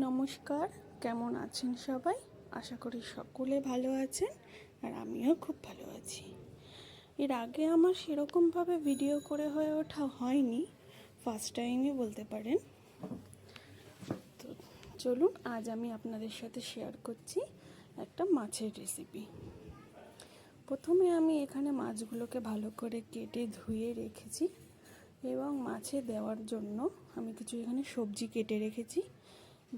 নমস্কার, কেমন আছেন সবাই? আশা করি সকলে ভালো আছেন, আর আমিও খুব ভালো আছি। এর আগে আমার সেরকমভাবে ভিডিও করে হয়ে ওঠা হয়নি, ফার্স্ট টাইমই বলতে পারেন। তো চলুন, আজ আমি আপনাদের সাথে শেয়ার করছি একটা মাছের রেসিপি। প্রথমে আমি এখানে মাছগুলোকে ভালো করে কেটে ধুয়ে রেখেছি, এবং মাছে দেওয়ার জন্য আমি কিছু এখানে সবজি কেটে রেখেছি,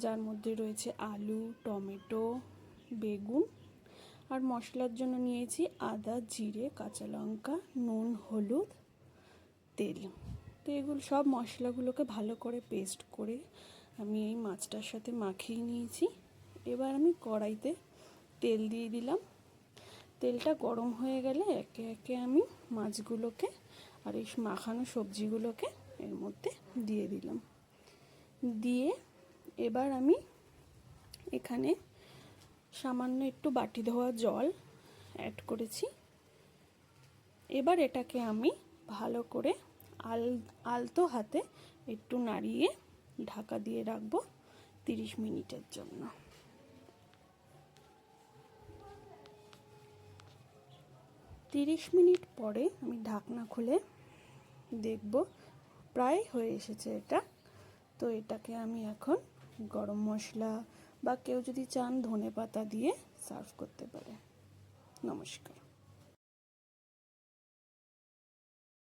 যার মধ্যে রয়েছে আলু, টমেটো, বেগুন, আর মশলার জন্য নিয়েছি আদা, জিরে, কাঁচা লঙ্কা, নুন, হলুদ, তেল। তো এগুলো সব মশলাগুলোকে ভালো করে পেস্ট করে আমি এই মাছটার সাথে মাখিয়ে নিয়েছি। এবার আমি কড়াইতে তেল দিয়ে দিলাম। তেলটা গরম হয়ে গেলে একে একে আমি মাছগুলোকে আর এই মাখানো সবজিগুলোকে এর মধ্যে দিয়ে দিলাম। দিয়ে এবার আমি এখানে সামান্য একটু বাটি ধোয়া জল অ্যাড করেছি। এবার এটাকে আমি ভালো করে আলতো হাতে একটু নাড়িয়ে ঢাকা দিয়ে রাখবো 30 মিনিটের জন্য। 30 মিনিট পরে আমি ঢাকনা খুলে দেখব প্রায় হয়ে এসেছে এটা। তো এটাকে আমি এখন গরম মশলা বা কেউ যদি চান ধনেপাতা দিয়ে সার্ভ করতে পারে। নমস্কার।